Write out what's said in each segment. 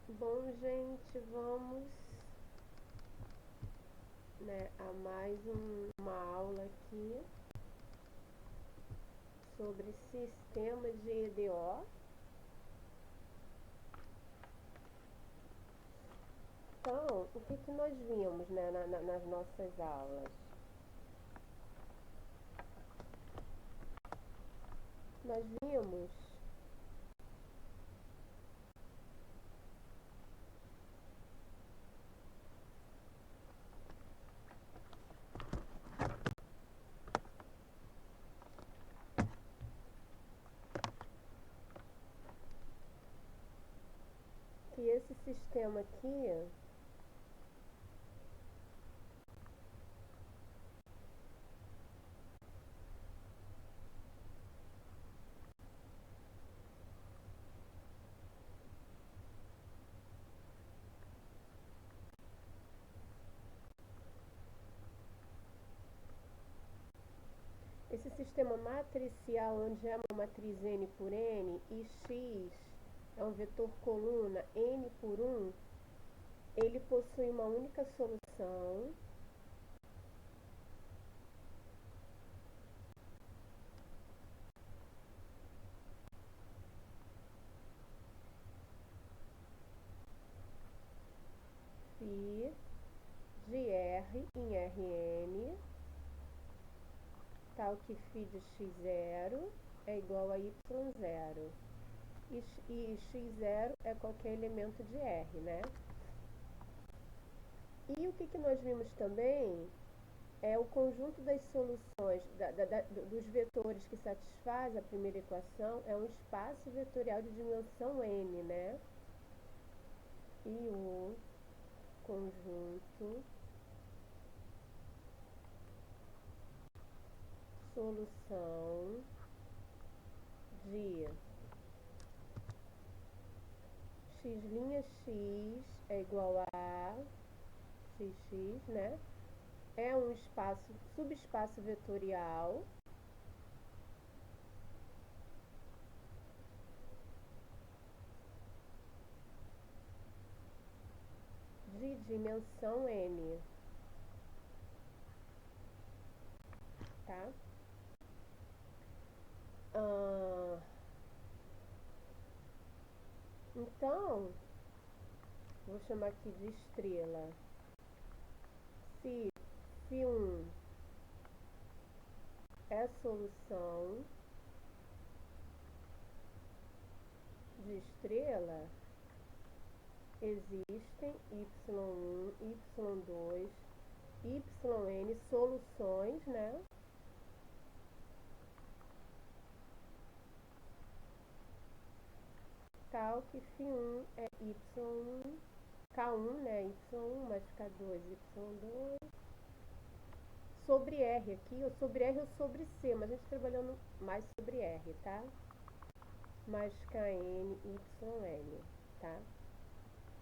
Bom, gente, vamos, né, a mais uma aula aqui sobre sistema de EDO. Então, o que nós vimos, né, nas nossas aulas? Nós vimos que esse sistema aqui esse sistema matricial, onde é uma matriz n por n e x é um vetor coluna n por 1, ele possui uma única solução φ de R em Rn, tal que φ de x0 é igual a y0. E x0 é qualquer elemento de R, né? E o que nós vimos também é o conjunto das soluções dos vetores que satisfaz a primeira equação é um espaço vetorial de dimensão n, né? E o conjunto solução de x' é igual a xx, né? É um subespaço vetorial de dimensão n, tá? Então, vou chamar aqui de estrela. Se φ1 é solução de estrela, existem y1, y2, yn soluções, né? Tal que φ1 é y1, K1, né? Y1 mais K2, y2, sobre R aqui, ou sobre R ou sobre C, mas a gente trabalhando mais sobre R, tá? Mais Kn, yn, tá?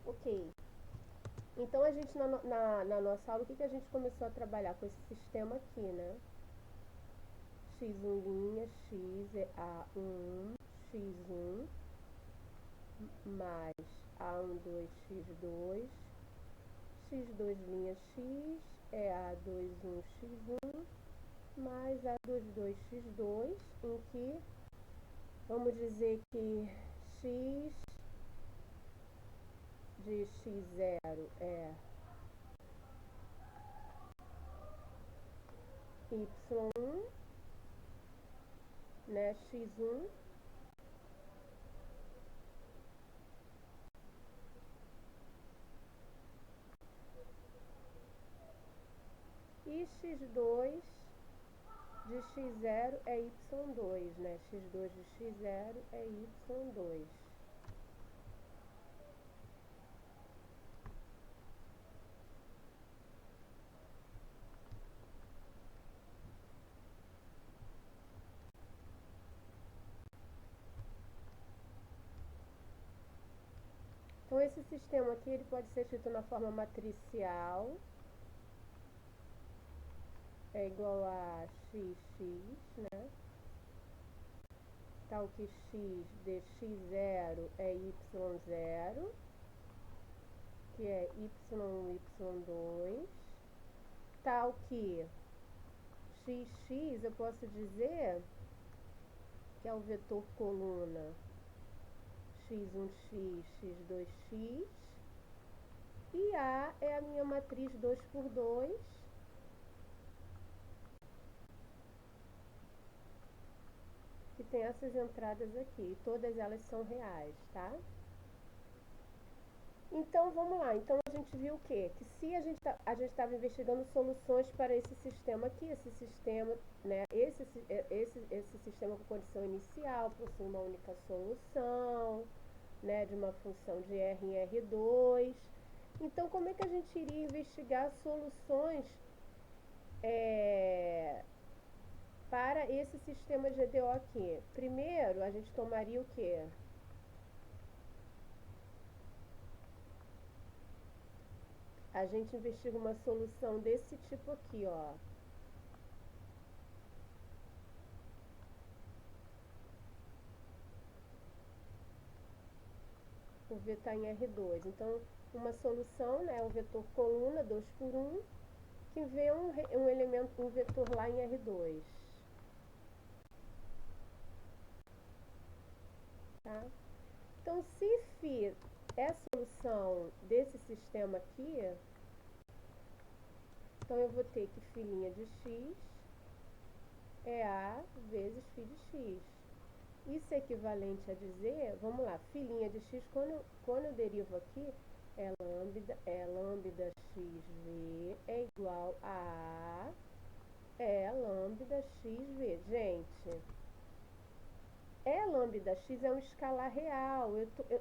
Ok. Então, a gente, na nossa aula, o que a gente começou a trabalhar com esse sistema aqui, né? x1', x é a1, x1, mais a12, x2, x2', x é a21, x1, mais a22, x2, em que vamos dizer que x de x0 é y1, né, x1, e x2 de x0 é y2, né, x2 de x0 é y2. Então, esse sistema aqui ele pode ser escrito na forma matricial, é igual a xx, né? Tal que x de x0 é y0, que é y1, y2, tal que x eu posso dizer que é o vetor coluna x1x, x2x, e A é a minha matriz 2 por 2, que tem essas entradas aqui, todas elas são reais, tá? Então, vamos lá. Então, a gente viu o quê? Que se a gente estava investigando soluções para esse sistema aqui, esse sistema, né? Esse sistema com condição inicial possui uma única solução, né? De uma função de R em R2. Então, como é que a gente iria investigar soluções para esse sistema GDO aqui? Primeiro, a gente tomaria o quê? A gente investiga uma solução desse tipo aqui, ó. O V está em R2. Então, uma solução, né, o vetor coluna 2 por 1, que vê um elemento, um vetor lá em R2. Tá? Então, se φ é a solução desse sistema aqui, então eu vou ter que φ' de x é A vezes φ de x. Isso é equivalente a dizer, vamos lá, φ' de x, quando eu derivo aqui, é lambda xv é igual a lambda xv. Gente, lambda x é um escalar real.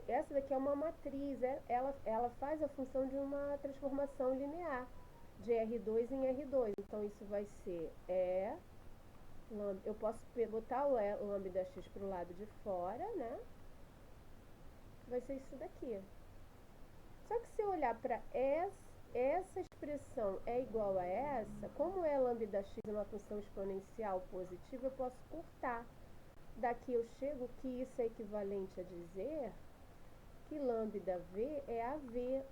Essa daqui é uma matriz, ela faz a função de uma transformação linear de R2 em R2. Então, isso vai ser eu posso botar o lambda x para o lado de fora, né? Vai ser isso daqui. Só que se eu olhar para essa expressão é igual a essa, como lambda x é uma função exponencial positiva, eu posso cortar. Daqui eu chego que isso é equivalente a dizer que lambda v é AV.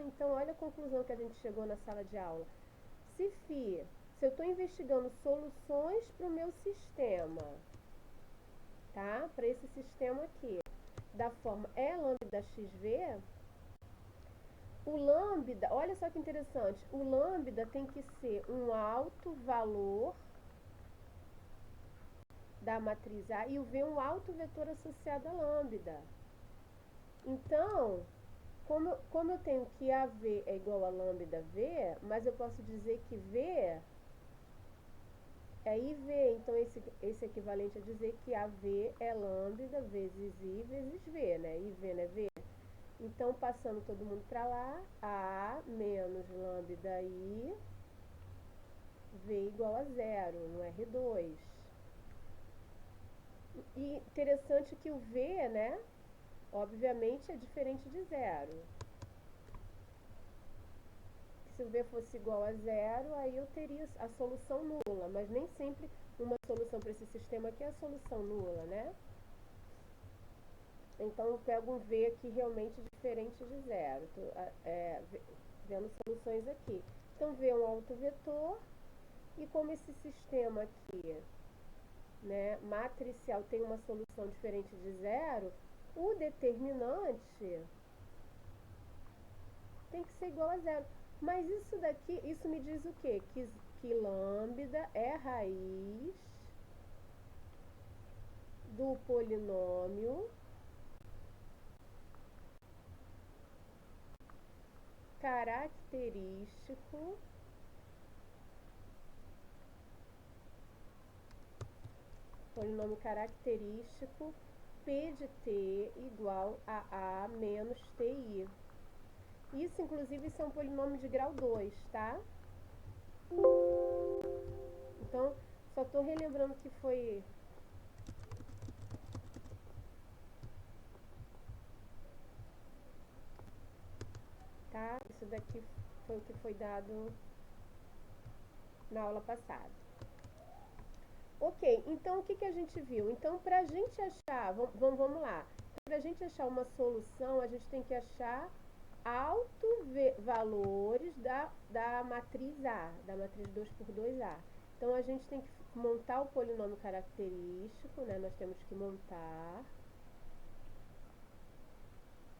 Então olha a conclusão que a gente chegou na sala de aula. Se eu estou investigando soluções para o meu sistema, tá? Para esse sistema aqui, da forma lambda xv, o lambda, olha só que interessante, o lambda tem que ser um alto valor da matriz A e o V um alto vetor associado a lambda. Então, como eu tenho que AV é igual a lambda V, mas eu posso dizer que V é IV, então esse é equivalente a dizer que AV é lambda vezes I vezes V, né? IV, né? V. Então, passando todo mundo para lá, A menos lambda I, V igual a zero, no R2. E interessante que o V, né, obviamente é diferente de zero. Se o V fosse igual a zero, aí eu teria a solução nula, mas nem sempre uma solução para esse sistema aqui é a solução nula, né? Então, eu pego um V aqui realmente diferente de zero, vendo soluções aqui. Então, V é um autovetor, e como esse sistema aqui, né, matricial tem uma solução diferente de zero, o determinante tem que ser igual a zero. Mas isso daqui, isso me diz o quê? Que lambda é raiz do polinômio característico P de t igual a menos ti. Isso, inclusive, isso é um polinômio de grau 2, tá? Então, só estou relembrando que foi... Tá? Isso daqui foi o que foi dado na aula passada. Ok, então o que a gente viu? Então, para a gente achar... Vamos lá. Para a gente achar uma solução, a gente tem que achar valores da matriz A, da matriz 2 por 2A. Então, a gente tem que montar o polinômio característico, né? Nós temos que montar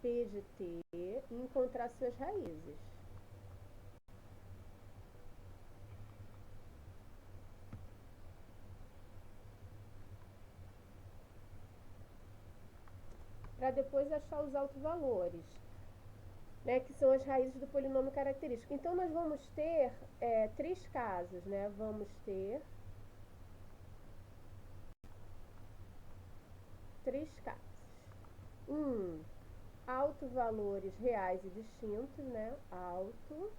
P de T e encontrar suas raízes. Para depois achar os autovalores, né, que são as raízes do polinômio característico. Então, nós vamos ter três casos, né? Vamos ter três casos. Autovalores reais e distintos, né? Alto.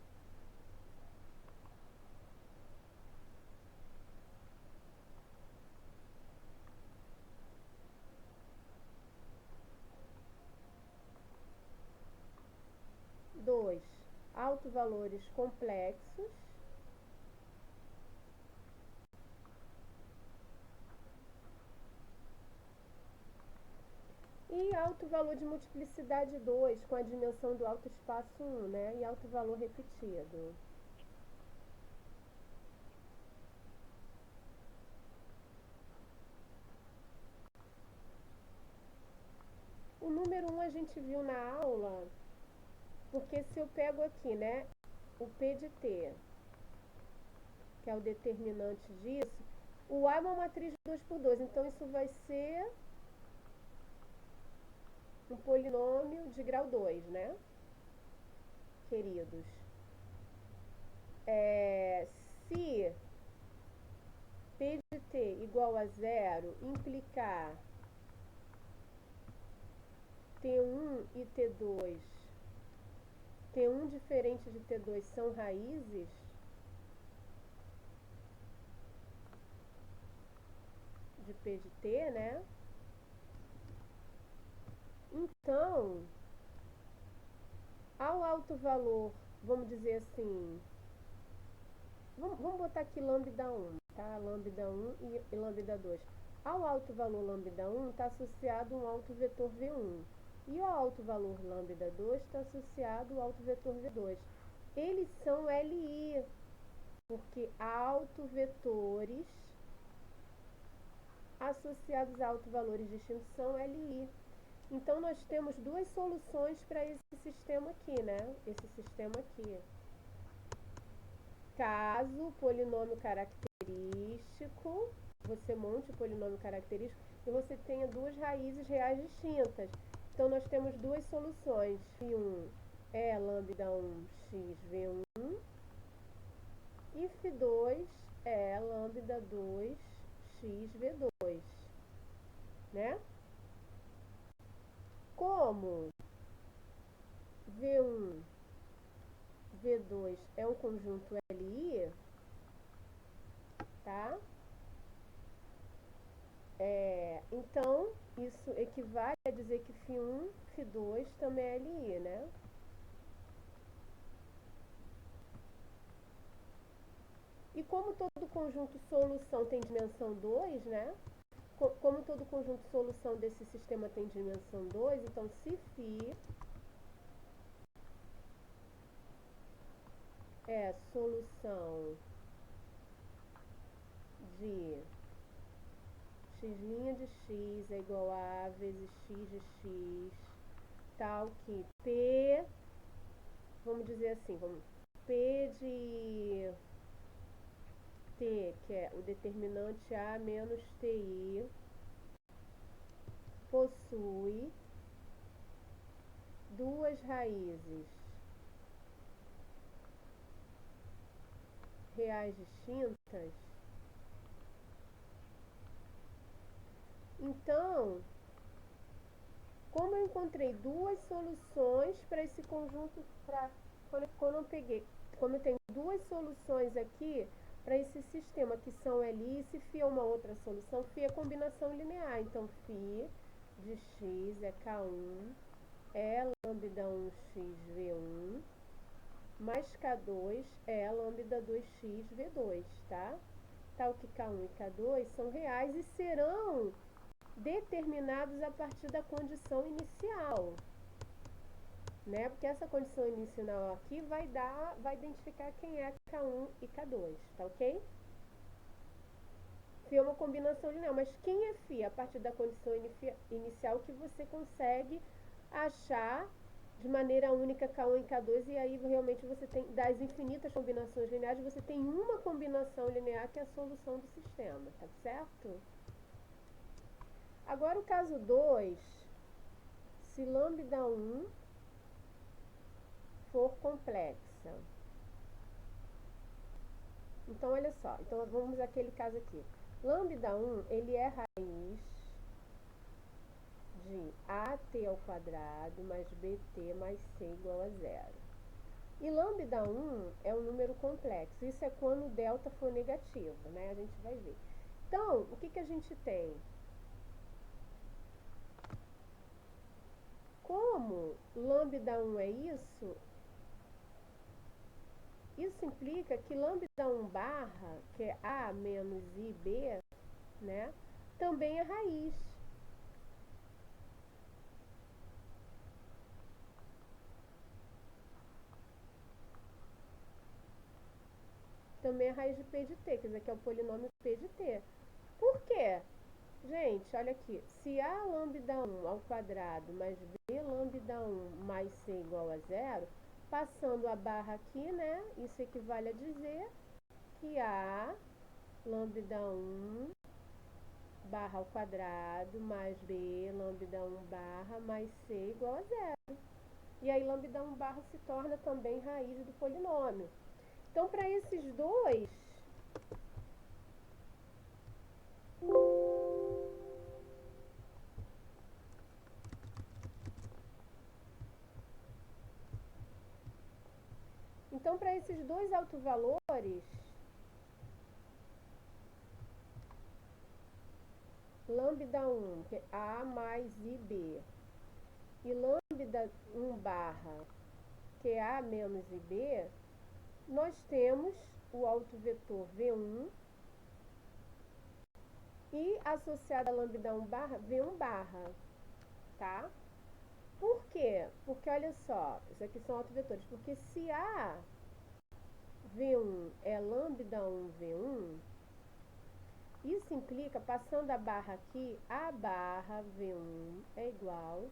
Dois, autovalores complexos. E alto valor de multiplicidade 2, com a dimensão do alto espaço 1, né? E alto valor repetido. O número 1 a gente viu na aula, porque se eu pego aqui, né, o P de T, que é o determinante disso, o A é uma matriz de 2 por 2, então isso vai ser um polinômio de grau 2, né, queridos? Se P de T igual a 0 implicar T1 e T2, T1 diferente de T2 são raízes, de P de T, né? Então, ao alto valor, vamos dizer assim, vamos botar aqui lambda 1, tá? Lambda 1 e lambda 2. Ao alto valor lambda 1 está associado um alto vetor V1. E ao alto valor lambda 2 está associado o alto vetor V2. Eles são LI, porque autovetores associados a autovalores distintos são LI. Então, nós temos duas soluções para esse sistema aqui, né? Esse sistema aqui. Caso o polinômio característico, você monte o polinômio característico e você tenha duas raízes reais distintas. Então, nós temos duas soluções. Φ1 é lambda 1 x V1 e Φ2 é lambda 2 x V2, né? Como V1, V2 é um conjunto LI, tá? Então, isso equivale a dizer que Φ1, Φ2 também é LI, né? E como todo conjunto solução tem dimensão 2, né? Como todo conjunto solução desse sistema tem dimensão 2, então se φ é solução de x' de x é igual a A vezes x de x, tal que P, vamos dizer assim, P de T, que é o determinante A menos TI, possui duas raízes reais distintas. Então, como eu encontrei duas soluções para esse conjunto, como eu tenho duas soluções aqui para esse sistema que são LI, se φ é uma outra solução, φ é combinação linear. Então, φ de x é K1, é lambda 1x V1, mais K2 é lambda 2x V2, tá? Tal que K1 e K2 são reais e serão determinados a partir da condição inicial, né? Porque essa condição inicial aqui vai identificar quem é K1 e K2, tá ok? Φ é uma combinação linear, mas quem é Φ? A partir da condição inicial que você consegue achar de maneira única K1 e K2, e aí realmente você tem, das infinitas combinações lineares, você tem uma combinação linear que é a solução do sistema, tá certo? Agora o caso 2, se lambda1 for complexa. Então, olha só, então vamos àquele caso aqui. Lambda1, ele é raiz de at ao quadrado mais bt mais c igual a zero. E lambda1 é um número complexo. Isso é quando o delta for negativo, né? A gente vai ver. Então, o que a gente tem? Como lambda1 é isso, isso implica que lambda1 barra, que é a menos ib, né, também é raiz. Também é raiz de p de t, quer dizer, que é o polinômio p de t. Por quê? Gente, olha aqui. Se a lambda1 ao quadrado mais b lambda1 mais c igual a zero, passando a barra aqui, né, isso equivale a dizer que a lambda1 barra ao quadrado mais b lambda1 barra mais c igual a zero. E aí lambda1 barra se torna também raiz do polinômio. Então, para esses dois, autovalores, lambda1, que é a mais ib, e lambda1 barra, que é a menos ib, nós temos o autovetor V1 e associado a lambda1 barra, V1 barra, tá? Por quê? Porque, olha só, isso aqui são autovetores, porque se a V1 é lambda1 V1, isso implica, passando a barra aqui, a barra V1 é igual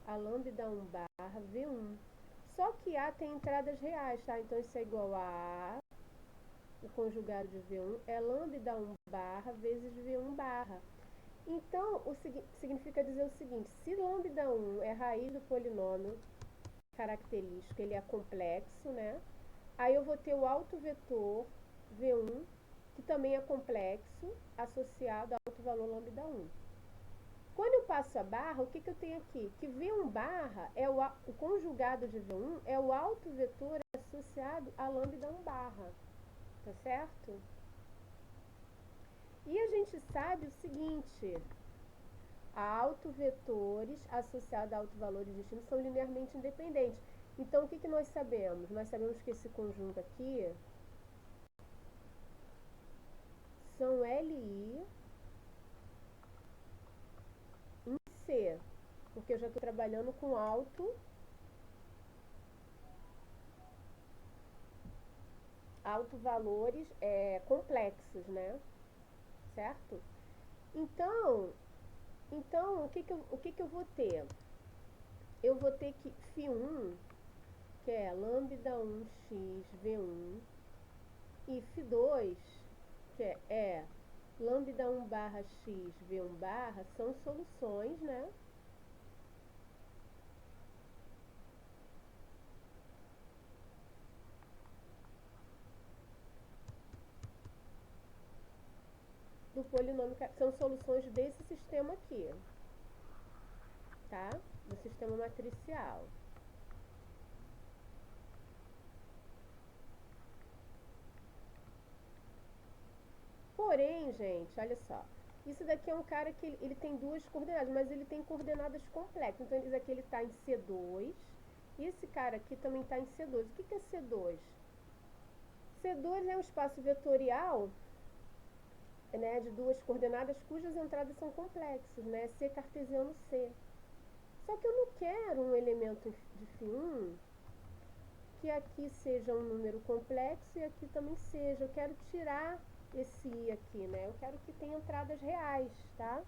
a lambda1 barra V1. Só que A tem entradas reais, tá? Então, isso é igual a o conjugado de V1 é lambda1 barra vezes V1 barra. Então, significa dizer o seguinte, se lambda1 é raiz do polinômio característico, ele é complexo, né? Aí eu vou ter o autovetor V1, que também é complexo, associado ao autovalor lambda1. Quando eu passo a barra, o que eu tenho aqui? Que V1 barra, o conjugado de V1 é o autovetor associado a lambda1 barra, tá certo? E a gente sabe o seguinte, autovetores associados a autovalores distintos são linearmente independentes. Então, o que nós sabemos? Nós sabemos que esse conjunto aqui são LI em C, porque eu já estou trabalhando com autovalores complexos, né? Certo? Então o que eu vou ter? Eu vou ter que φ1, que é lambda1x V1, e φ2, que é lambda1 barra x V1 barra, são soluções, né? Do polinômio, são soluções desse sistema aqui, tá? Do sistema matricial. Porém, gente, olha só. Isso daqui é um cara que ele tem duas coordenadas, mas ele tem coordenadas complexas. Então, isso aqui ele está em C2. E esse cara aqui também está em C2. O que é C2? C2 é um espaço vetorial, né, de duas coordenadas cujas entradas são complexas, né? C cartesiano C. Só que eu não quero um elemento de φ1 que aqui seja um número complexo e aqui também seja. Eu quero tirar esse i aqui, né? Eu quero que tenha entradas reais, tá?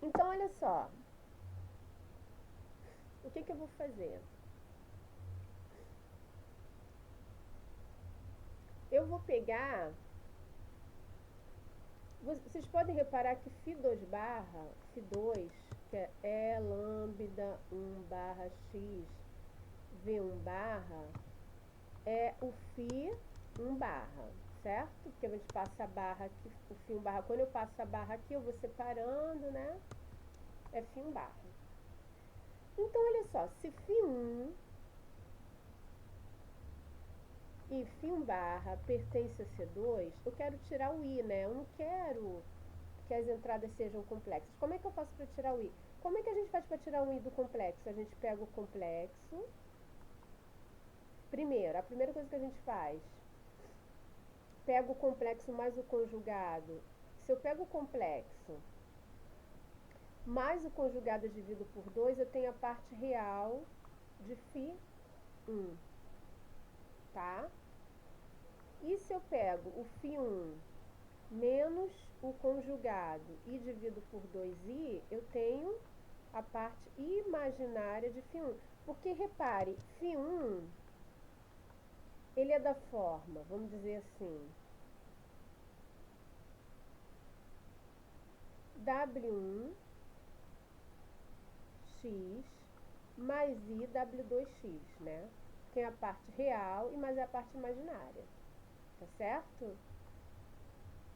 Então, olha só. O que eu vou fazer? Eu vou pegar... Vocês podem reparar que φ2 barra, φ2, que é lambda 1 barra x v1 barra, é o φ1 barra, certo? Porque a gente passa a barra aqui, o φ1 barra, quando eu passo a barra aqui, eu vou separando, né? É φ1 barra. Então, olha só, se φ1 e φ1 barra pertence a C2, eu quero tirar o i, né? Eu não quero que as entradas sejam complexas. Como é que eu faço para tirar o i? Como é que a gente faz para tirar o i do complexo? A gente pega o complexo. Primeiro, a primeira coisa que a gente faz, pega o complexo mais o conjugado. Se eu pego o complexo mais o conjugado dividido por 2, eu tenho a parte real de φ1, tá? E se eu pego o φ1 menos o conjugado e divido por 2i, eu tenho a parte imaginária de φ1. Porque, repare, φ1, ele é da forma, vamos dizer assim, W1 x mais i W2x, né? Tem a parte real e mais a parte imaginária, tá certo?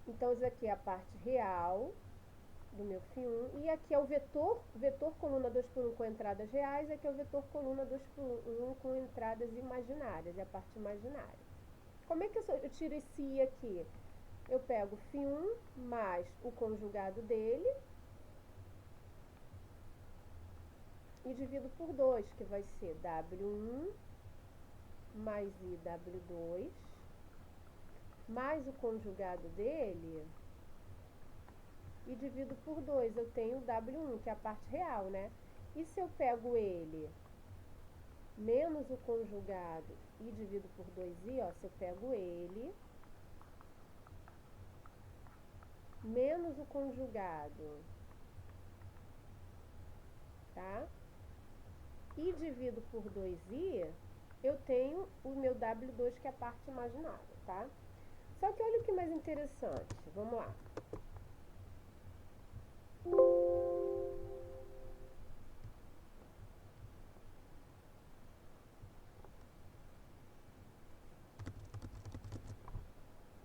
Então, isso aqui é a parte real do meu φ1, e aqui é o vetor coluna 2 por 1 com entradas reais, e aqui é o vetor coluna 2 por 1 com entradas imaginárias, é a parte imaginária. Como é que eu tiro esse i aqui? Eu pego φ1 mais o conjugado dele e divido por 2, que vai ser W1 mais i W2, mais o conjugado dele, e divido por 2, eu tenho o W1, que é a parte real, né? E se eu pego ele menos o conjugado e divido por 2i, ó, se eu pego ele menos o conjugado, tá? E divido por 2i, eu tenho o meu W2, que é a parte imaginária, tá? Só que olha o que mais interessante, vamos lá.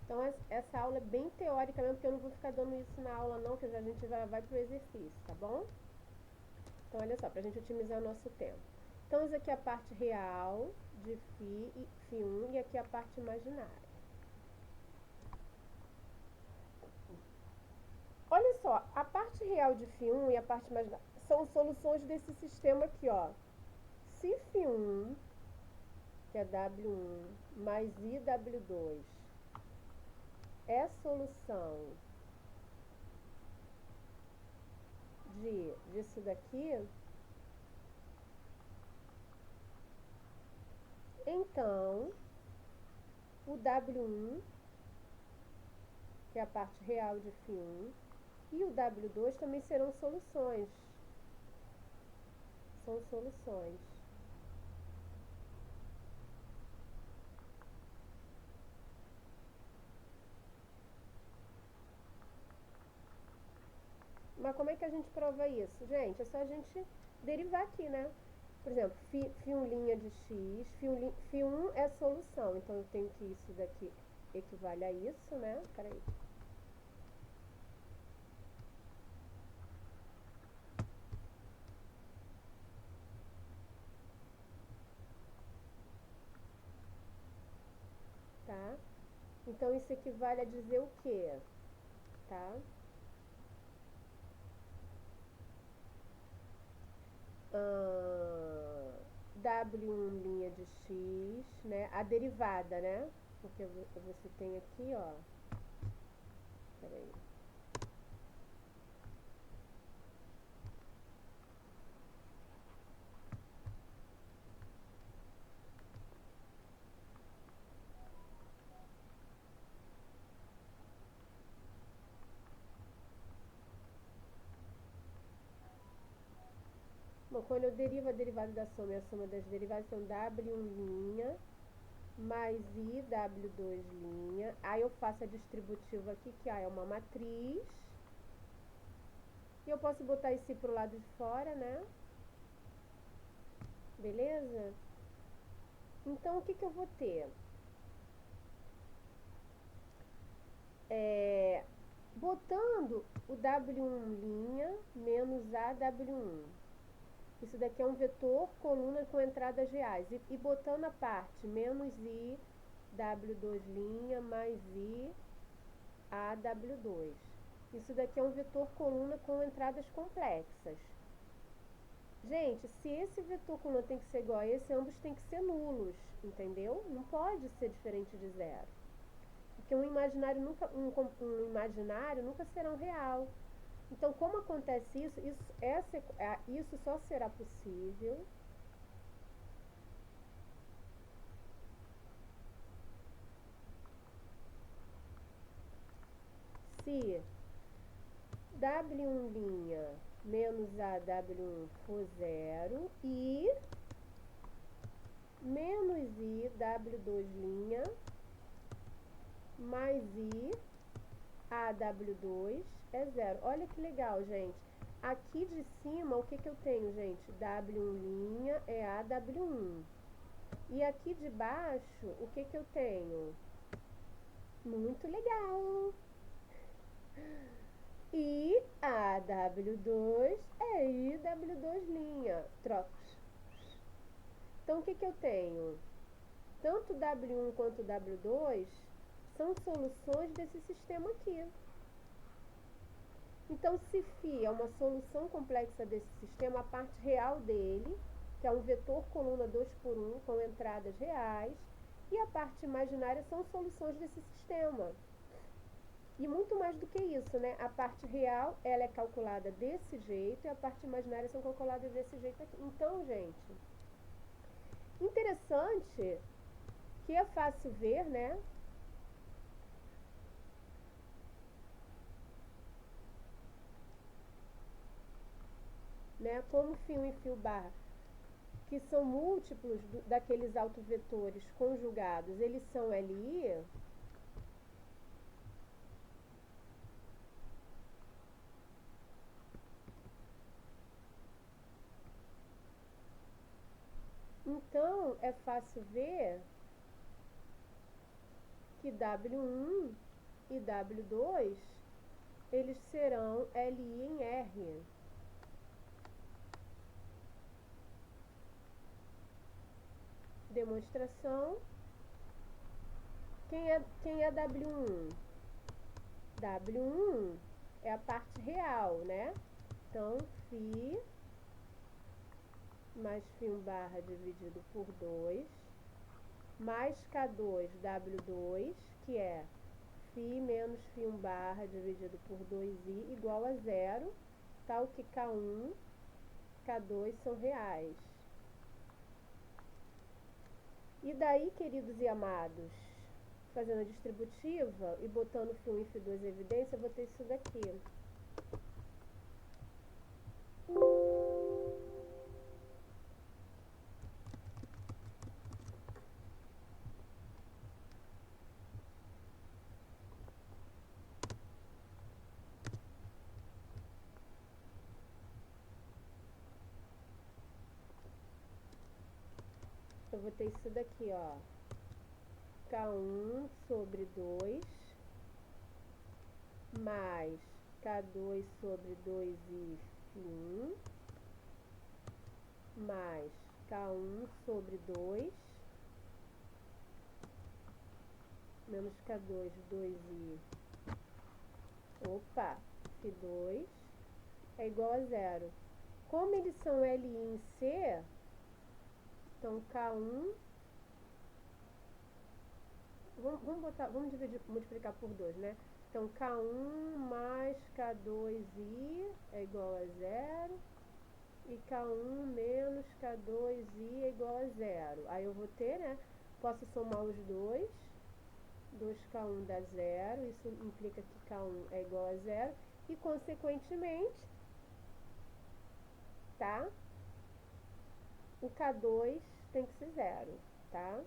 Então, essa aula é bem teórica mesmo, porque eu não vou ficar dando isso na aula não, que a gente já vai pro exercício, tá bom? Então, olha só, pra gente otimizar o nosso tempo. Então, isso aqui é a parte real de φ1 e aqui é a parte imaginária. Olha só, a parte real de φ1 e a parte imaginária são soluções desse sistema aqui, ó. Se φ1, que é W1, mais IW2, é solução disso daqui, então o W1, que é a parte real de φ1, e o W2 também serão soluções. São soluções. Mas como é que a gente prova isso? Gente, é só a gente derivar aqui, né? Por exemplo, φ1' de x, φ1 é solução, então eu tenho que isso daqui equivale a isso, né? Peraí. Tá? Então, isso equivale a dizer o quê? Tá? W1' de x, né? A derivada, né? Porque você tem aqui, ó. Peraí. Bom, quando eu derivo a derivada da soma e a soma das derivadas, então W1' mais I, W2'. Aí eu faço a distributiva aqui, que A é uma matriz. E eu posso botar esse pro lado de fora, né? Beleza? Então, o que eu vou ter? Botando o W1' menos A W1. Isso daqui é um vetor coluna com entradas reais. E botando a parte menos I W2' mais I A W2. Isso daqui é um vetor coluna com entradas complexas. Gente, se esse vetor coluna tem que ser igual a esse, ambos têm que ser nulos, entendeu? Não pode ser diferente de zero. Porque um imaginário nunca será um real. Então, como acontece isso só será possível se W1' menos A W1 for zero e menos I W2' mais I A W2 é zero. Olha que legal, gente. Aqui de cima, o que eu tenho, gente? W1' é A W1. E aqui de baixo, o que eu tenho? Muito legal! I A W2 é I W2'. Troca. Então, o que eu tenho? Tanto W1 quanto W2 são soluções desse sistema aqui. Então, se φ é uma solução complexa desse sistema, a parte real dele, que é um vetor coluna 2 por 1 com entradas reais, e a parte imaginária são soluções desse sistema. E muito mais do que isso, né? A parte real, ela é calculada desse jeito e a parte imaginária são calculadas desse jeito aqui. Então, gente, interessante que é fácil ver, né? Como φ1 e φ, que são múltiplos daqueles autovetores conjugados, eles são LI. Então, é fácil ver que W1 e W2, eles serão LI em R. Demonstração. Quem é W1? W1 é a parte real, né? Então, φ mais φ1' dividido por 2, mais K2 W2, que é φ menos φ1' dividido por 2i igual a zero, tal que K1, K2 são reais. E daí, queridos e amados, fazendo a distributiva e botando φ1 e φ2 em evidência, eu vou ter isso daqui. Eu vou ter isso daqui, ó. K1 sobre 2 mais K2 sobre 2i φ1 mais K1 sobre 2 menos K2, 2i, φ2 é igual a zero. Como eles são LI em C, então K1, vamos multiplicar por 2, né? Então, K1 mais K2i é igual a zero. E K1 menos K2i é igual a zero. Aí eu vou ter, né? Posso somar os dois. 2K1 dá zero. Isso implica que K1 é igual a zero. E, consequentemente, tá? o K2 tem que ser 0, tá?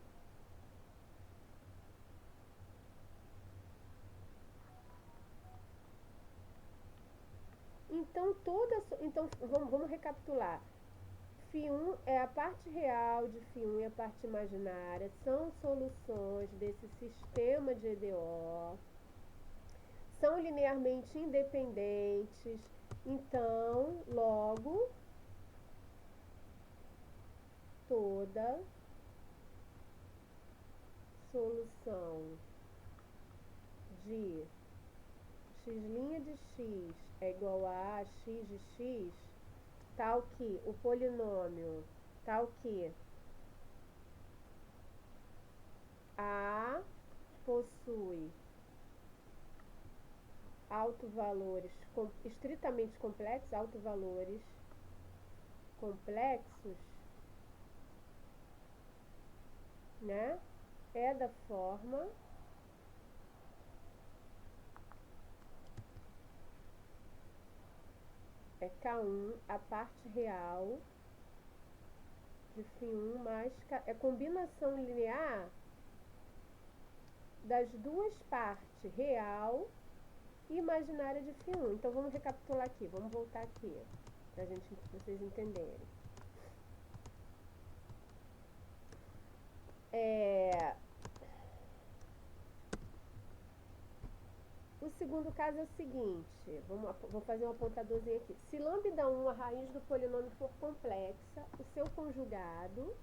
Então, vamos recapitular. Φ1 é a parte real de Φ1 e a parte imaginária, são soluções desse sistema de EDO, são linearmente independentes, então, logo, toda solução de x' de x é igual a x de x, tal que o polinômio, tal que A possui autovalores estritamente complexos, autovalores complexos, né? É da forma K1, a parte real de φ1 mais é combinação linear das duas partes, real e imaginária de φ1. Então vamos recapitular aqui, vamos voltar aqui, pra vocês entenderem. O segundo caso é o seguinte, vou fazer um apontadorzinho aqui. Se λ1, a raiz do polinômio, for complexa, o seu conjugado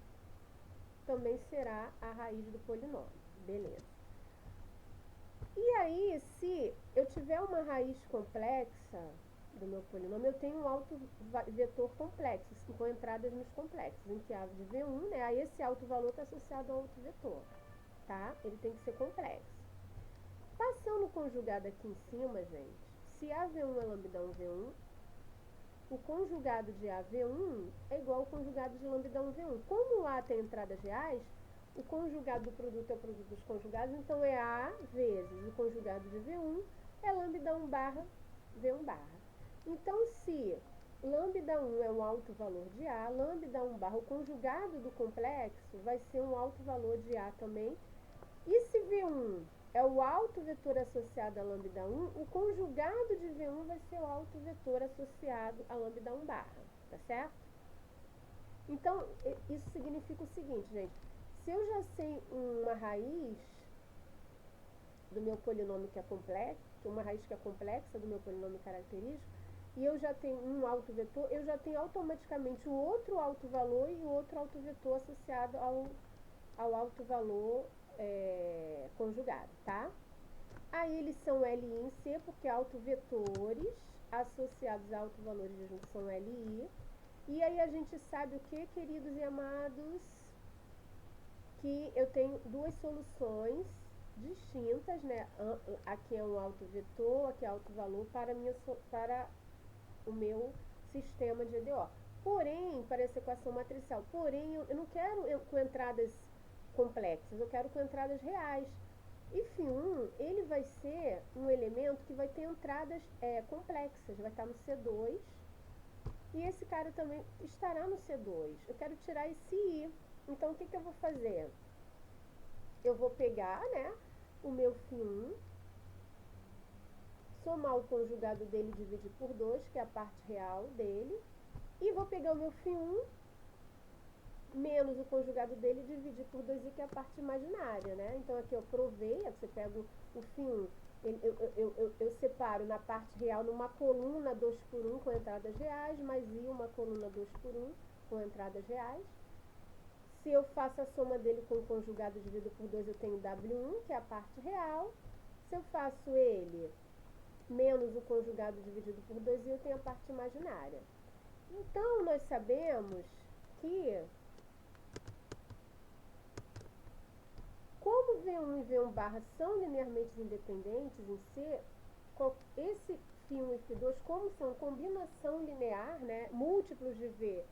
também será a raiz do polinômio. Beleza. E aí, se eu tiver uma raiz complexa do meu polinômio, eu tenho um autovetor complexo, com entradas nos complexos, em que A de V1, né? Aí esse autovalor está associado ao autovetor, tá? Ele tem que ser complexo. Passando o conjugado aqui em cima, gente, se AV1 é lambda1 V1, o conjugado de AV1 é igual ao conjugado de lambda1 V1. Como o A tem entradas reais, o conjugado do produto é o produto dos conjugados, então é A vezes o conjugado de V1 é lambda1 barra V1 barra. Então, se lambda1 é um alto valor de A, lambda1 barra, o conjugado do complexo, vai ser um alto valor de A também. E se V1 é o autovetor associado a lambda1, o conjugado de V1 vai ser o autovetor associado a lambda1 barra, tá certo? Então, isso significa o seguinte, gente. Se eu já sei uma raiz do meu polinômio que é complexo, uma raiz que é complexa do meu polinômio característico, e eu já tenho um autovetor, eu já tenho automaticamente o outro autovalor e o outro autovetor associado ao autovalor conjugado, tá? Aí eles são Li em C, porque autovetores associados a autovalores de junção Li. E aí a gente sabe o que, queridos e amados? Que eu tenho duas soluções distintas, né? Aqui é um autovetor, aqui é autovalor para o meu sistema de EDO. Porém, para essa equação matricial, porém, eu não quero com entradas complexas, eu quero com entradas reais. E φ1, ele vai ser um elemento que vai ter entradas complexas, vai estar no C2, e esse cara também estará no C2. Eu quero tirar esse I. Então, o que eu vou fazer? Eu vou pegar, né, o meu φ1, somar o conjugado dele e dividir por 2, que é a parte real dele, e vou pegar o meu φ1 menos o conjugado dele e dividir por 2i, que é a parte imaginária, né? Então, aqui eu provei, você pega o φ1, eu separo na parte real numa coluna 2 por 1 com entradas reais, mais i uma coluna 2 por 1 com entradas reais. Se eu faço a soma dele com o conjugado dividido por 2, eu tenho W1, que é a parte real. Se eu faço ele menos o conjugado dividido por 2, eu tenho a parte imaginária. Então, nós sabemos que, como V1 e V1 barra são linearmente independentes em C, esse φ1 e φ2, como são combinação linear, né, múltiplos de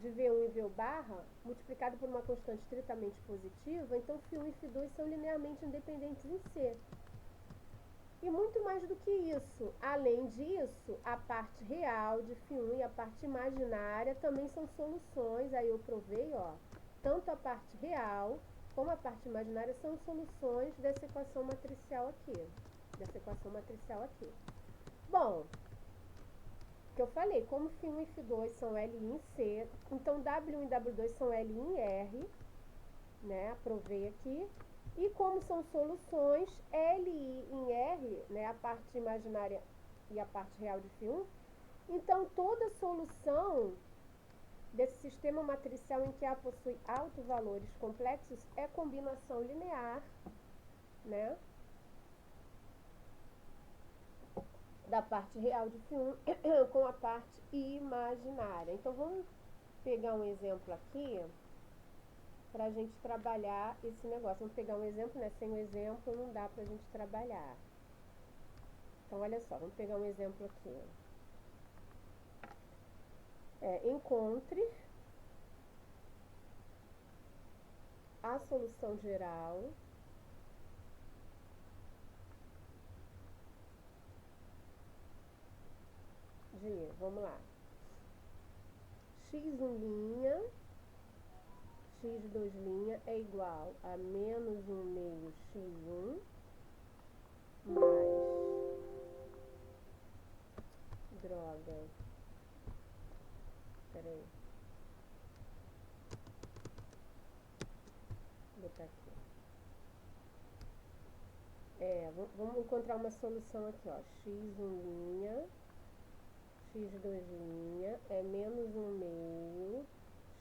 V1 e V barra, multiplicado por uma constante estritamente positiva, então φ1 e φ2 são linearmente independentes em C. E muito mais do que isso. Além disso, a parte real de φ1 e a parte imaginária também são soluções. Aí eu provei, ó, tanto a parte real como a parte imaginária são soluções dessa equação matricial aqui. Bom, que eu falei, como φ1 e φ2 são L em C, então W1 e W2 são L em R, né? Aprovei aqui. E como são soluções, LI em R, né, a parte imaginária e a parte real de φ1, então toda solução desse sistema matricial em que A possui autovalores complexos é combinação linear, né, da parte real de φ1 com a parte imaginária. Então vamos pegar um exemplo aqui para a gente trabalhar esse negócio. Vamos pegar um exemplo, né? Sem o exemplo não dá para a gente trabalhar. Então, olha só, vamos pegar um exemplo aqui. Encontre a solução geral de, vamos lá, x1' x2' é igual a menos 1 meio x1 mais, droga, peraí, vou botar aqui, vamos encontrar uma solução aqui, ó, x1' x2' é menos 1 meio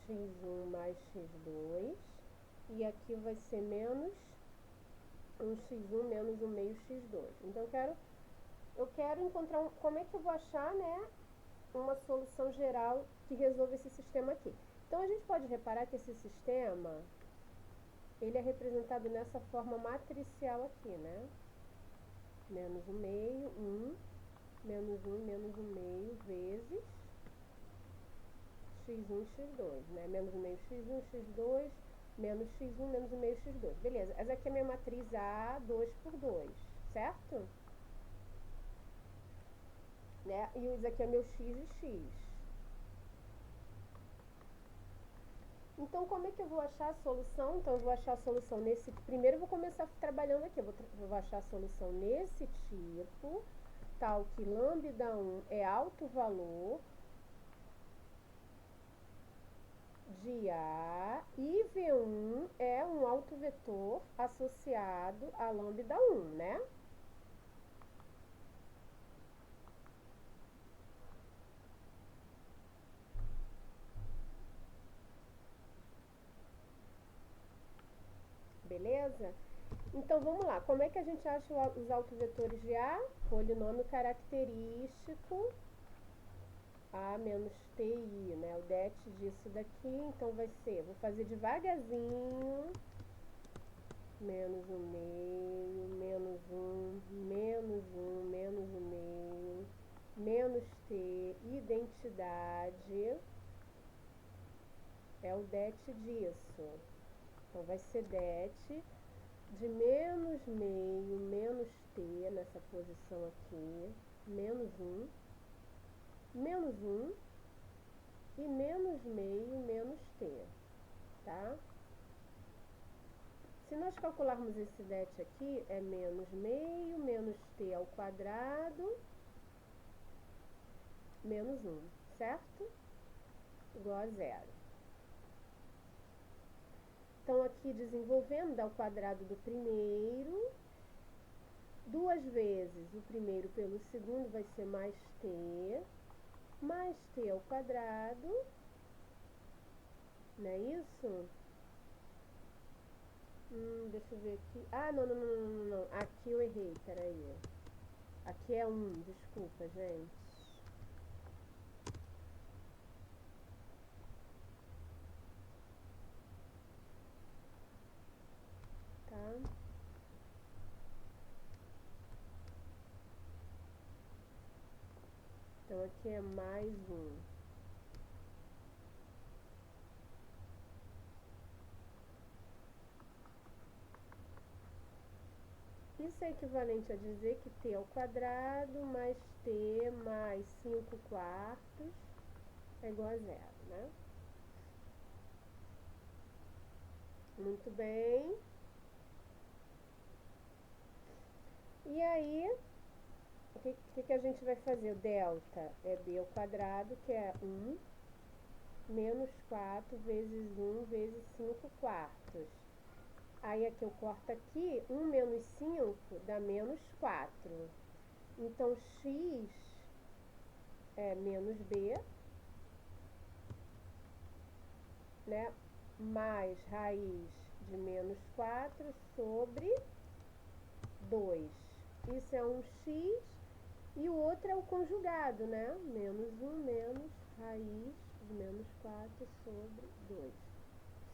x1 mais x2, e aqui vai ser menos 1x1 menos 1 meio x2. Então, eu quero encontrar como é que eu vou achar, né, uma solução geral que resolva esse sistema aqui. Então, a gente pode reparar que esse sistema, ele é representado nessa forma matricial aqui, né? Menos 1 meio, 1, menos 1, menos 1 meio, vezes x1, x2, né? Menos 1 meio x1, x2, menos x1, menos 1 meio x2. Beleza, essa aqui é a minha matriz A, 2 por 2, certo? Né? E isso aqui é meu x e x. Então, como é que eu vou achar a solução? Então, eu vou achar a solução nesse... Primeiro, eu vou começar trabalhando aqui. Eu vou achar a solução nesse tipo, tal que lambda1 é alto valor de A e V1 é um autovetor associado a lambda1, né? Beleza? Então, vamos lá. Como é que a gente acha os autovetores de A? Polinômio característico A menos TI, né? O det disso daqui, então vai ser, vou fazer devagarzinho, menos 1 meio, menos 1, menos 1, menos 1 meio, menos T, identidade, é o det disso. Então, vai ser det de menos meio, menos T, nessa posição aqui, menos 1, menos 1 e menos meio, menos T, tá? Se nós calcularmos esse det aqui, é menos meio, menos T ao quadrado, menos 1, certo? Igual a 0. Então, aqui desenvolvendo, dá o quadrado do primeiro, 2 vezes o primeiro pelo segundo vai ser mais T ao quadrado, não é isso? Deixa eu ver aqui. Ah, não. Aqui eu errei, peraí. Aqui é 1, desculpa, gente. Tá? Então, aqui é mais 1. Isso é equivalente a dizer que t ao quadrado mais t mais 5 quartos é igual a zero, né? Muito bem. E aí, o que a gente vai fazer? O delta é b ao quadrado, que é 1, menos 4 vezes 1 vezes 5 quartos. Aí aqui eu corto aqui, 1 menos 5 dá menos 4. Então, x é menos b, né? Mais raiz de menos 4 sobre 2. Isso é um x e o outro é o conjugado, né? Menos 1 menos raiz de menos 4 sobre 2.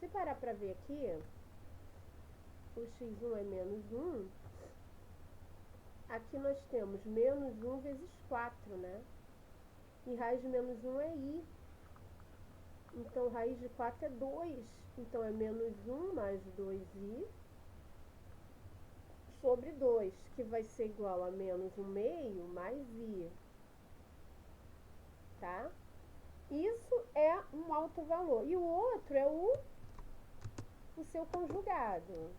Se parar para ver aqui, o x1 é menos 1. Aqui nós temos menos 1 vezes 4, né? E raiz de menos 1 é i. Então, raiz de 4 é 2. Então, é menos 1 mais 2i sobre 2, que vai ser igual a menos 1 meio mais i. Tá? Isso é um alto valor. E o outro é o seu conjugado.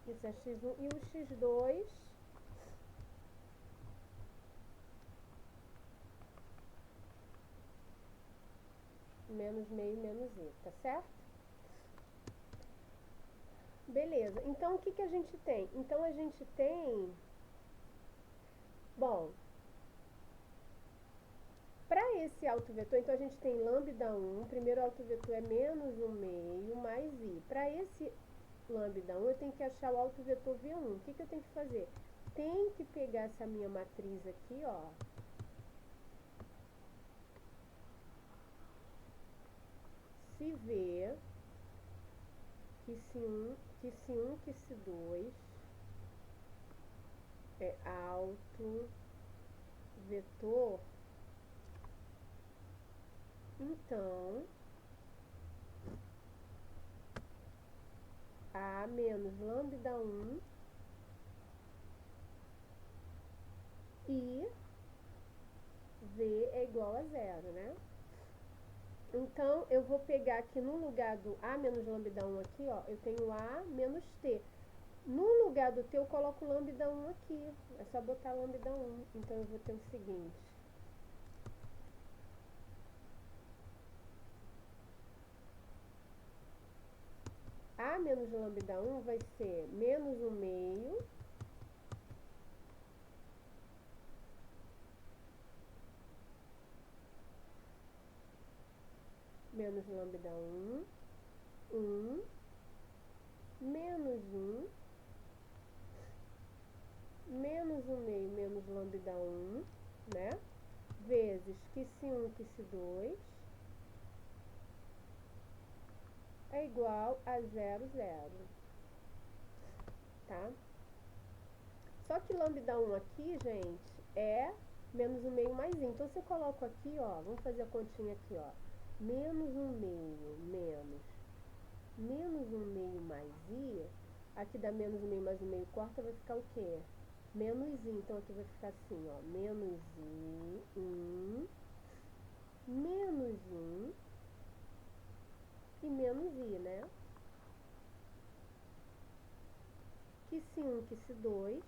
Isso é x1 e o x2 menos meio menos i, tá certo? Beleza, então o que a gente tem? Então a gente tem, bom, para esse autovetor, então a gente tem lambda 1, o primeiro autovetor é menos 1 meio mais i. Para esse lambda 1, eu tenho que achar o autovetor V1. O que eu tenho que fazer? Tem que pegar essa minha matriz aqui, ó. Se V, que se 1, que se 1, que se 2 é autovetor, então A menos lambda 1 e V é igual a zero, né? Então, eu vou pegar aqui no lugar do A menos lambda 1 aqui, ó, eu tenho A menos T. No lugar do T, eu coloco lambda 1 aqui. É só botar lambda 1. Então, eu vou ter o seguinte. A menos lambda 1 vai ser menos 1 meio menos lambda 1, 1, menos 1, menos 1 meio menos lambda 1, né? Vezes que se 1, que se 2 é igual a 0, 0. Tá? Só que lambda 1 aqui, gente, é menos 1 meio mais i. Então, se eu coloco aqui, ó, vamos fazer a continha aqui, ó. Menos 1 meio menos 1 meio mais i, aqui dá menos 1 meio mais 1 meio corta, vai ficar o quê? Menos i. Então, aqui vai ficar assim, ó, menos i, 1, menos 1 e menos i, né? Que se 1, que se 2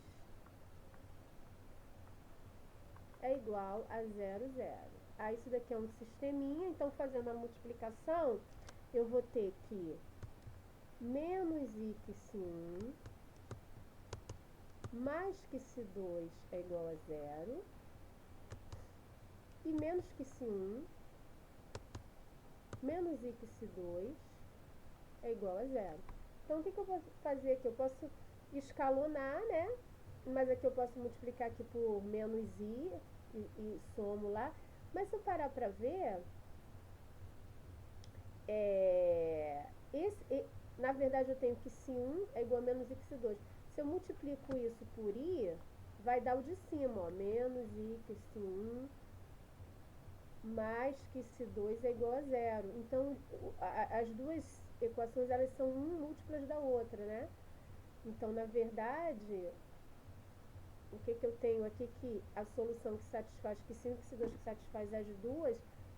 é igual a 0, 0. Aí, isso daqui é um sisteminha, então, fazendo a multiplicação, eu vou ter que menos i que se 1 mais que se 2 é igual a 0 e menos que se 1 menos i que se 2 é igual a 0. Então, o que eu posso fazer aqui? Eu posso escalonar, né? Mas aqui eu posso multiplicar aqui por menos i e somo lá. Mas se eu parar para ver, na verdade eu tenho que se 1 é igual a menos i que se 2. Se eu multiplico isso por i, vai dar o de cima, ó, menos i que se 1 mais que se 2 é igual a zero. Então, as duas equações, elas são múltiplas da outra, né? Então, na verdade, o que eu tenho aqui que a solução que satisfaz que 5 que se 2 que satisfaz as duas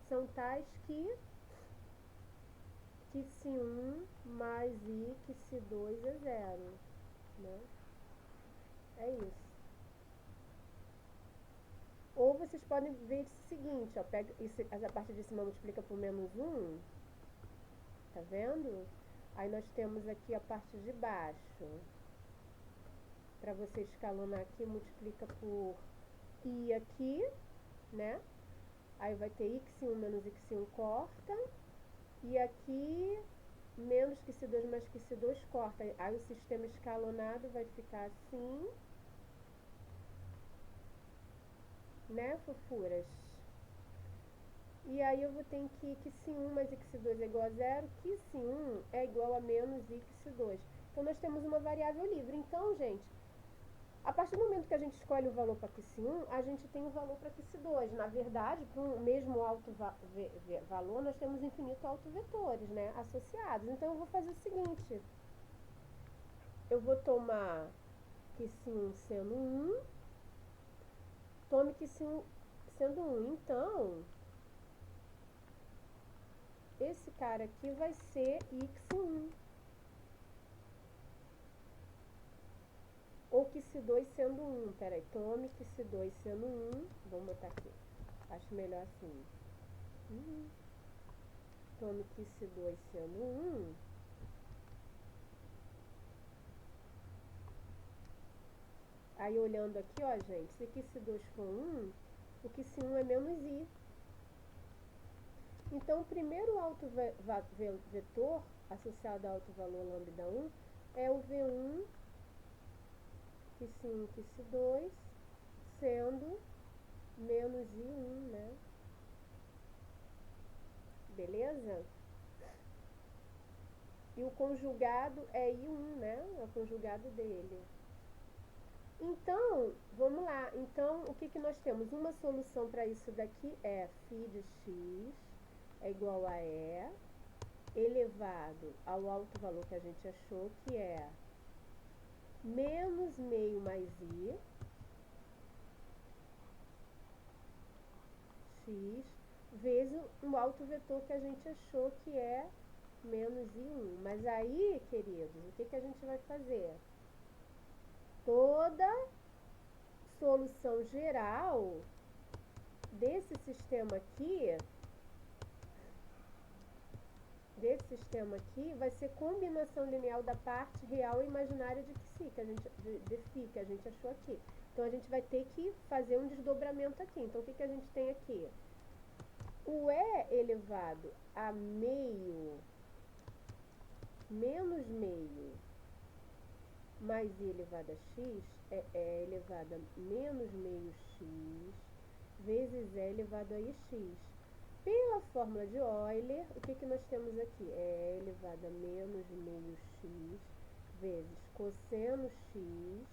são tais que se 1 mais i que se 2 é zero, né? É isso. Ou vocês podem ver o seguinte, ó, pega a parte de cima multiplica por menos 1, tá vendo? Aí nós temos aqui a parte de baixo. Para você escalonar aqui, multiplica por i aqui, né? Aí vai ter x1 menos x1 corta. E aqui, menos que se 2 mais que se 2 corta. Aí o sistema escalonado vai ficar assim, né, fofuras? E aí eu vou ter que x1 mais x2 é igual a zero, que x1 é igual a menos x2. Então, nós temos uma variável livre. Então, gente, a partir do momento que a gente escolhe o valor para x1, a gente tem o valor para x2. Na verdade, para um mesmo valor, nós temos infinito autovetores, né, associados. Então, eu vou fazer o seguinte. Eu vou tomar x1 sendo 1, tome x1 sendo 1. Então, esse cara aqui vai ser x1. Ou que se 2 sendo 1. Peraí, tome que se 2 sendo 1. Vamos botar aqui. Acho melhor assim. Tome que se 2 sendo 1. Aí, olhando aqui, ó, gente. Se que se 2 for 1, o que se 1 é menos i. Então, o primeiro autovetor associado ao autovalor lambda 1 é o V1 que se 1 que se 2 sendo menos i1, né? Beleza? E o conjugado é i1, né? É o conjugado dele. Então, vamos lá. Então, o que nós temos? Uma solução para isso daqui é φ de x é igual a e elevado ao alto valor que a gente achou, que é menos meio mais i x vezes o alto vetor que a gente achou, que é menos i1. Mas aí, queridos, o que a gente vai fazer? Toda solução geral desse sistema aqui vai ser combinação linear da parte real e imaginária de φ que a gente achou aqui. Então, a gente vai ter que fazer um desdobramento aqui. Então, o que a gente tem aqui? O e elevado a meio menos meio mais i elevado a x é e elevado a menos meio x vezes e elevado a ix. Pela fórmula de Euler, o que nós temos aqui? É e elevado a menos meio x vezes cosseno x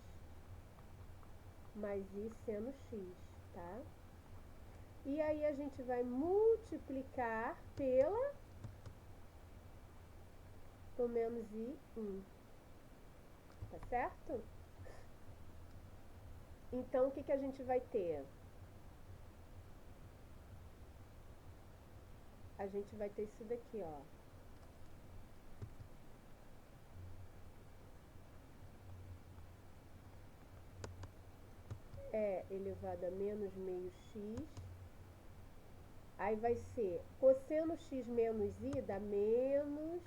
mais i seno x, tá? E aí a gente vai multiplicar por menos i1, tá certo? Então, o que a gente vai ter? A gente vai ter isso daqui, ó. É elevado a menos meio x. Aí vai ser cosseno x menos i dá menos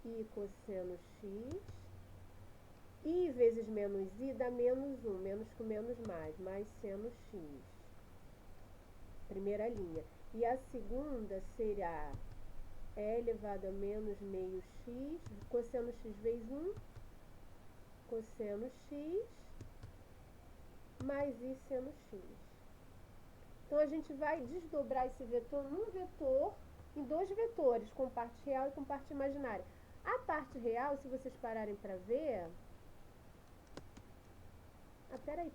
i cosseno x. I vezes menos i dá menos 1. Menos com menos mais seno x. Primeira linha. E a segunda será e elevado a menos meio x, cosseno x vezes 1, cosseno x, mais i seno x. Então, a gente vai desdobrar esse vetor num vetor, em dois vetores, com parte real e com parte imaginária. A parte real, se vocês pararem para ver, Ah, peraí.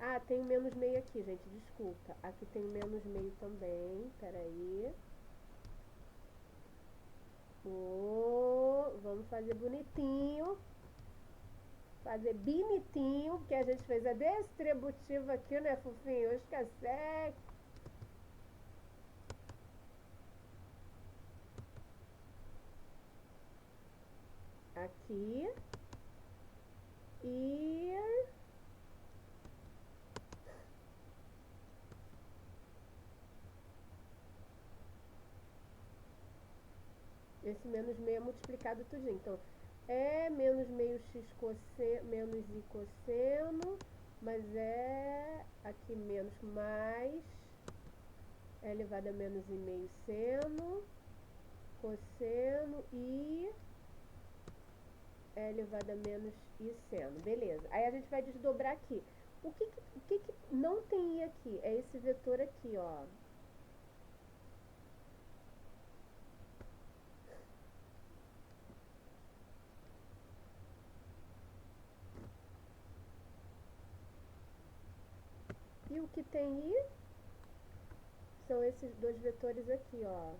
Ah, tem um menos meio aqui, gente, desculpa. Aqui tem menos meio também, peraí. Vamos fazer bonitinho. Fazer bonitinho, porque a gente fez a distributiva aqui, né, fofinho? Esquece. Aqui. E esse menos meio é multiplicado tudinho. Então, é menos meio x cosseno, menos i cosseno, mas é aqui menos mais é elevado a menos i meio seno, cosseno e é elevado a menos i seno. Beleza. Aí a gente vai desdobrar aqui. O que não tem i aqui? É esse vetor aqui, ó. E o que tem i são esses dois vetores aqui, ó.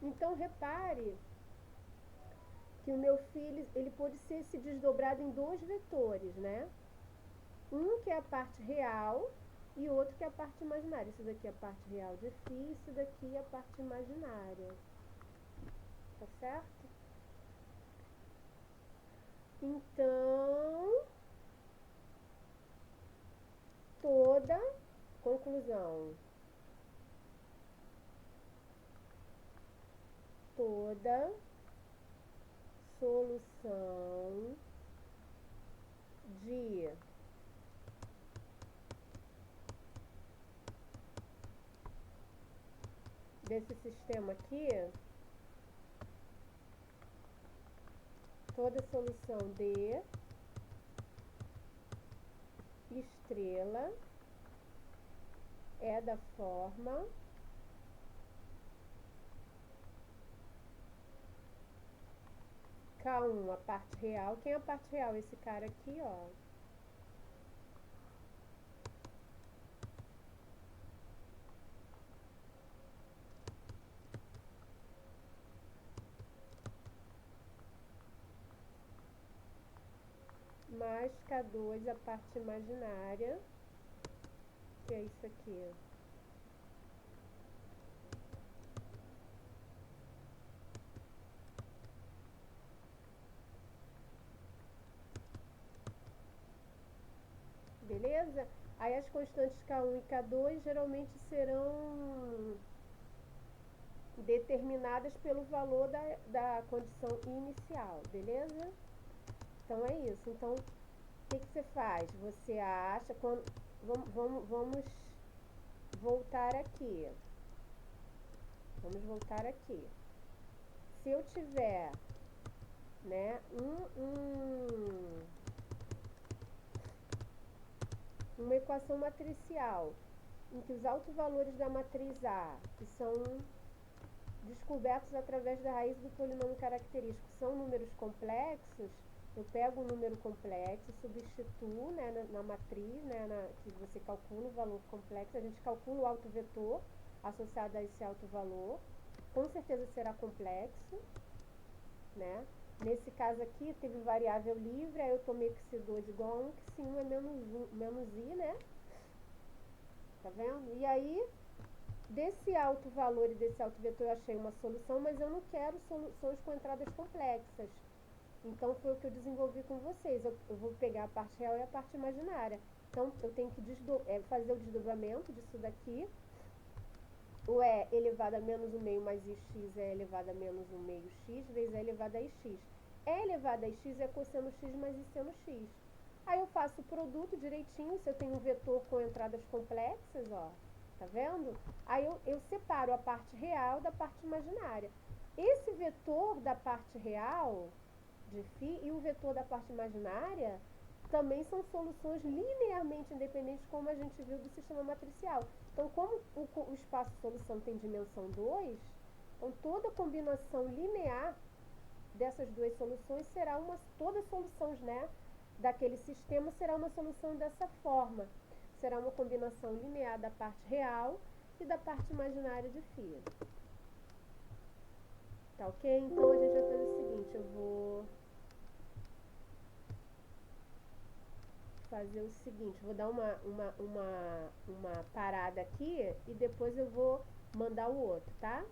Então, repare que o meu filho, ele pode ser se desdobrado em dois vetores, né? Um que é a parte real e outro que é a parte imaginária. Isso daqui é a parte real de φ, isso daqui é a parte imaginária. Tá certo? Então, toda conclusão, toda solução de desse sistema aqui, toda solução de estrela é da forma K1, a parte real. Quem é a parte real? Esse cara aqui, ó. Mais K2, a parte imaginária, que é isso aqui. Beleza? Aí as constantes K1 e K2 geralmente serão determinadas pelo valor da condição inicial, beleza? Então é isso. Então, o que você faz? Você acha, vamos voltar aqui. Vamos voltar aqui. Se eu tiver, né, uma equação matricial em que os autovalores da matriz A, que são descobertos através da raiz do polinômio característico, são números complexos, eu pego um número complexo, substituo, né, na matriz, né, que você calcula o valor complexo, a gente calcula o autovetor associado a esse autovalor, com certeza será complexo, né? Nesse caso aqui, teve variável livre, aí eu tomei que C2 igual a 1, que C1 é menos I, né? Tá vendo? E aí, desse alto valor e desse alto vetor eu achei uma solução, mas eu não quero soluções com entradas complexas. Então, foi o que eu desenvolvi com vocês. Eu vou pegar a parte real e a parte imaginária. Então, eu tenho que fazer o desdobramento disso daqui. O E elevado a menos 1 meio mais IX é elevado a menos 1 meio X vezes E elevado a IX. E elevado a IX é cosseno X mais I seno X. Aí eu faço o produto direitinho, se eu tenho um vetor com entradas complexas, ó, tá vendo? Aí eu separo a parte real da parte imaginária. Esse vetor da parte real de φ e o vetor da parte imaginária também são soluções linearmente independentes, como a gente viu do sistema matricial. Então, como o espaço-solução tem dimensão 2, então toda combinação linear dessas duas soluções será todas as soluções, né, daquele sistema será uma solução dessa forma. Será uma combinação linear da parte real e da parte imaginária de φ. Tá ok? Então a gente vai fazer o seguinte, eu vou fazer o seguinte, vou dar uma parada aqui e depois eu vou mandar o outro, tá?